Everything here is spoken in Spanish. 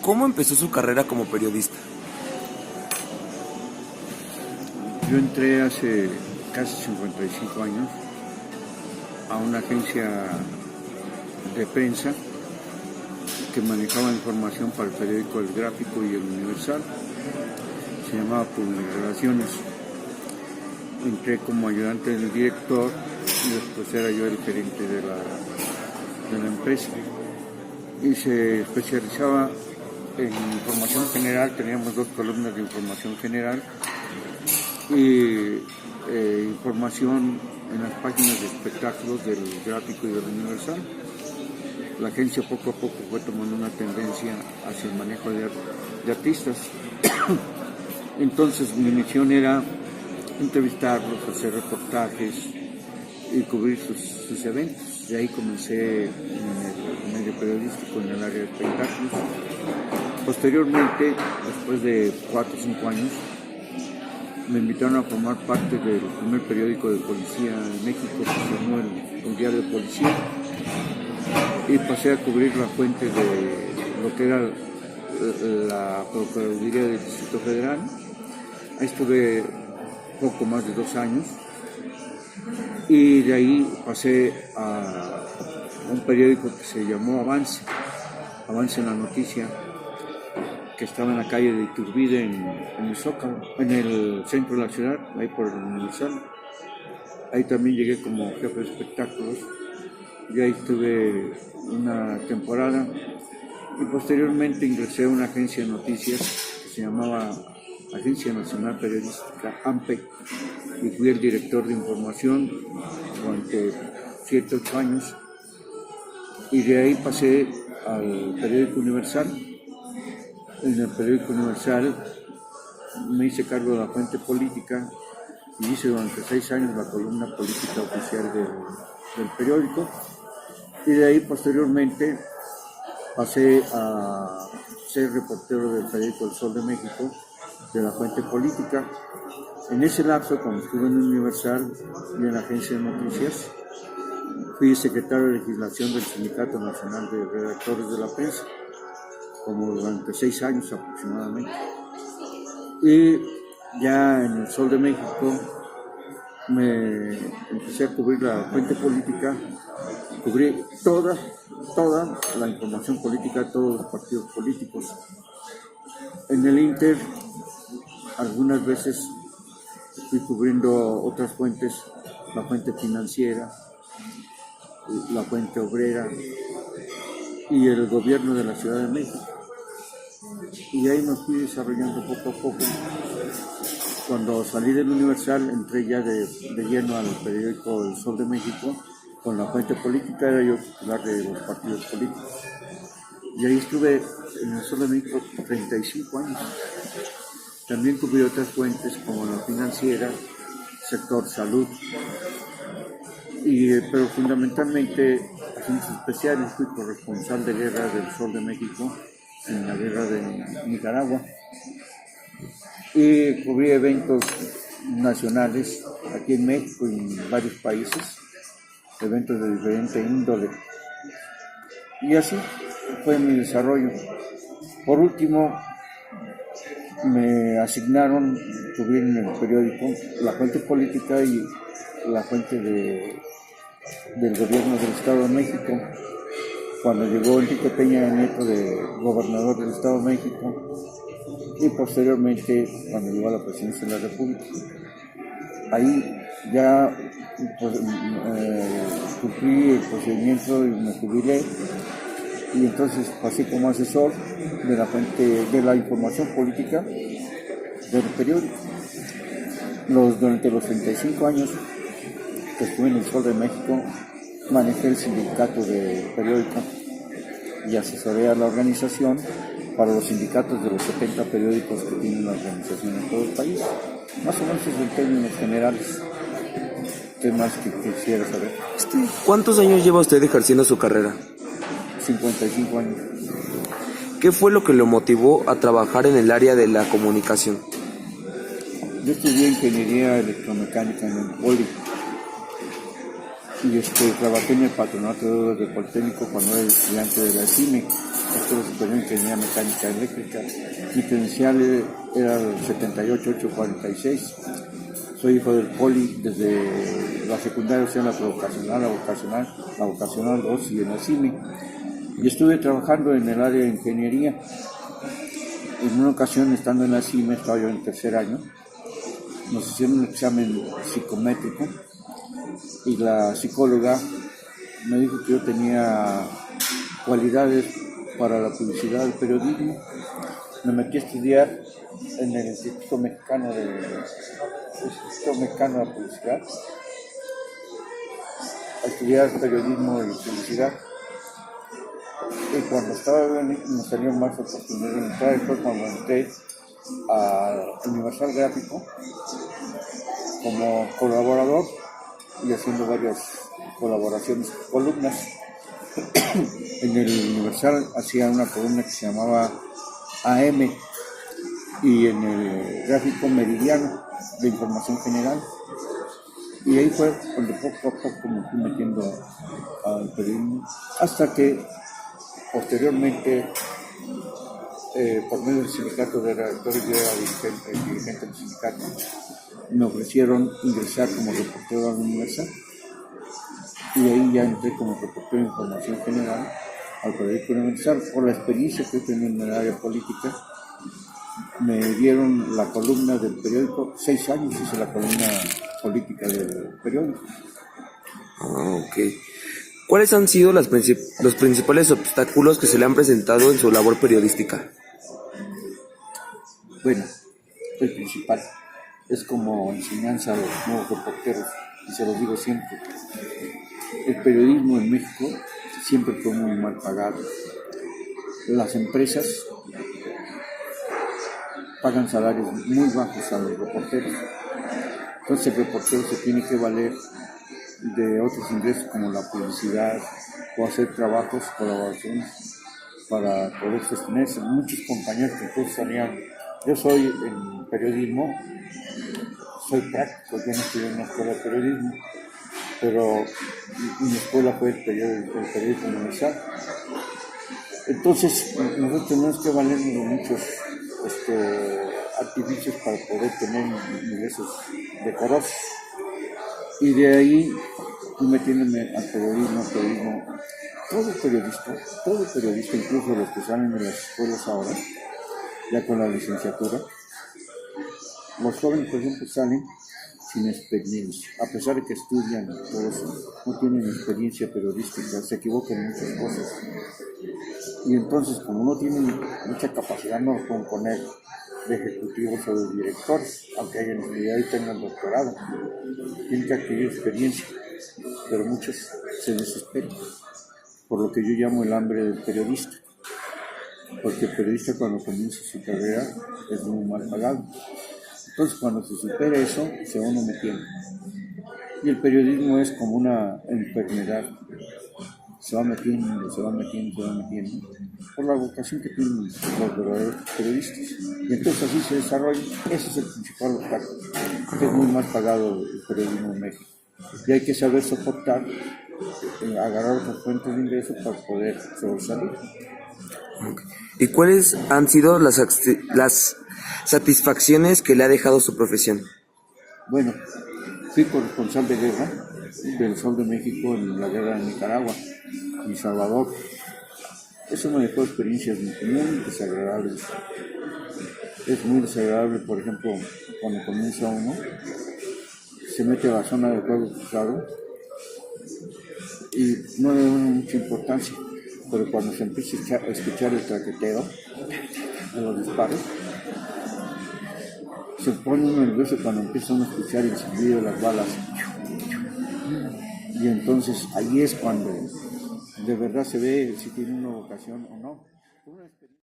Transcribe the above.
¿Cómo empezó su carrera como periodista? Yo entré hace casi 55 años a una agencia de prensa que manejaba información para el periódico El Gráfico y El Universal. Se llamaba Publirelaciones. Entré como ayudante del director y después era yo el gerente de la empresa. Y se especializaba en información general, teníamos 2 columnas de información general y información en las páginas de espectáculos del Gráfico y del Universal. La agencia poco a poco fue tomando una tendencia hacia el manejo de artistas. Entonces mi misión era entrevistarlos, hacer reportajes y cubrir sus eventos. De ahí comencé en el medio periodístico, en el área de espectáculos. Posteriormente, después de 4 o 5 años, me invitaron a formar parte del primer periódico de policía en México, que se llamó el Diario de Policía, y pasé a cubrir la fuente de lo que era la Procuraduría del Distrito Federal. Ahí estuve poco más de 2 años y de ahí pasé a un periódico que se llamó Avance en la Noticia, que estaba en la calle de Iturbide, en el Zócalo, en el centro de la ciudad, ahí por el Universal. Ahí también llegué como jefe de espectáculos y ahí estuve una temporada y posteriormente ingresé a una agencia de noticias que se llamaba Agencia Nacional Periodística, ANPE, y fui el director de información durante 7 o 8 años y de ahí pasé al periódico Universal. En el periódico Universal me hice cargo de la fuente política y hice durante 6 años la columna política oficial del periódico, y de ahí posteriormente pasé a ser reportero del periódico El Sol de México, de la fuente política. En ese lapso, cuando estuve en Universal y en la agencia de noticias, fui secretario de legislación del Sindicato Nacional de Redactores de la Prensa, como durante 6 años aproximadamente. Y ya en El Sol de México me empecé a cubrir la fuente política, cubrí toda la información política, todos los partidos políticos. En el Inter, algunas veces fui cubriendo otras fuentes, la fuente financiera, la fuente obrera y el gobierno de la Ciudad de México. Y ahí me fui desarrollando poco a poco. Cuando salí del Universal, entré ya de lleno al periódico El Sol de México. Con la fuente política era yo titular de los partidos políticos. Y ahí estuve en El Sol de México 35 años. También cubrí otras fuentes como la financiera, sector salud, pero fundamentalmente asuntos especiales. Fui corresponsal de guerra del Sol de México en la guerra de Nicaragua y cubrí eventos nacionales aquí en México y en varios países, eventos de diferente índole, y así fue mi desarrollo. Por último, me asignaron cubrir en el periódico la fuente política y la fuente del gobierno del Estado de México, cuando llegó Enrique Peña Nieto de gobernador del Estado de México y posteriormente cuando llegó a la presidencia de la República. Ahí ya cumplí el procedimiento y me jubilé, y entonces pasé como asesor de la fuente de la información política del periódico. Durante los 35 años que estuve en El Sol de México, manejé el sindicato de periódico y asesoré a la organización para los sindicatos de los 70 periódicos que tiene la organización en todo el país. Más o menos en términos generales. ¿Qué más que quisiera saber? ¿Cuántos años lleva usted ejerciendo su carrera? 55 años. ¿Qué fue lo que lo motivó a trabajar en el área de la comunicación? Yo estudié ingeniería electromecánica en el Poli y trabajé en el patronato de Politécnico cuando era estudiante de la CIME. Escuela Superior de Ingeniería Mecánica Eléctrica. Mi credencial era el 78846. Soy hijo del poli desde la secundaria, o sea, la vocacional 2 y en el CIME. Y estuve trabajando en el área de ingeniería. En una ocasión, estando en la CIME, estaba yo en tercer año, nos hicieron un examen psicométrico y la psicóloga me dijo que yo tenía cualidades para la publicidad del periodismo. Me metí a estudiar en el Instituto Mexicano de la Publicidad, a estudiar periodismo y publicidad. Y cuando estaba me salió más oportunidad de entrar, fue cuando entré a Universal Gráfico como colaborador y haciendo varias colaboraciones, columnas. En el Universal hacía una columna que se llamaba AM y en el Gráfico Meridiano de Información General. Y ahí fue cuando poco a poco me fui metiendo al periodismo, hasta que posteriormente, por medio del sindicato de redactores, yo era dirigente del sindicato, me ofrecieron ingresar como reportero al Universal. Y ahí ya entré como reportero de Información General al periódico Universal. Por la experiencia que he tenido en el área política, me dieron la columna del periódico. 6 años hice la columna política del periódico. Ok. ¿Cuáles han sido los principales obstáculos que se le han presentado en su labor periodística? Bueno, el principal es como enseñanza a los nuevos reporteros, y se los digo siempre. El periodismo en México siempre fue muy mal pagado. Las empresas pagan salarios muy bajos a los reporteros. Entonces el reportero se tiene que valer de otros ingresos como la publicidad o hacer trabajos, colaboraciones para poder sostenerse. Muchos compañeros que incluso salían, yo soy en periodismo, soy práctico, yo no estudié en una escuela de periodismo, pero mi escuela fue el periódico Universal. Entonces nosotros tenemos que valernos de muchos artificios para poder tener ingresos decorosos. Y de ahí fui metiéndome al periodismo. Todo periodista, incluso los que salen de las escuelas ahora, ya con la licenciatura, los jóvenes, por ejemplo, salen sin experiencia, a pesar de que estudian todo eso, no tienen experiencia periodística, se equivocan en muchas cosas. Y entonces, como no tienen mucha capacidad, no los pueden poner de ejecutivos o de directores, aunque hayan estudiado y tengan doctorado. Tienen que adquirir experiencia, pero muchos se desesperan, por lo que yo llamo el hambre del periodista, porque el periodista cuando comienza su carrera es muy mal pagado. Entonces cuando se supera eso, se va uno metiendo. Y el periodismo es como una enfermedad, se va metiendo, por la vocación que tienen los verdaderos periodistas. Y entonces así se desarrolla. Ese es el principal obstáculo, que es muy mal pagado el periodismo en México. Y hay que saber soportar, agarrar otras fuentes de ingresos para poder sobresalir. ¿Y cuáles han sido las satisfacciones que le ha dejado su profesión? Bueno, fui corresponsal de guerra del Sol de México en la guerra de Nicaragua y Salvador. Eso me dejó experiencias muy desagradables. Es muy desagradable, por ejemplo, cuando comienza uno, se mete a la zona de fuego cruzado y no le da mucha importancia, pero cuando se empieza a escuchar el traqueteo de los disparos, se pone uno nervioso cuando empieza uno a escuchar el silbido de las balas. Y entonces ahí es cuando de verdad se ve si tiene una vocación o no.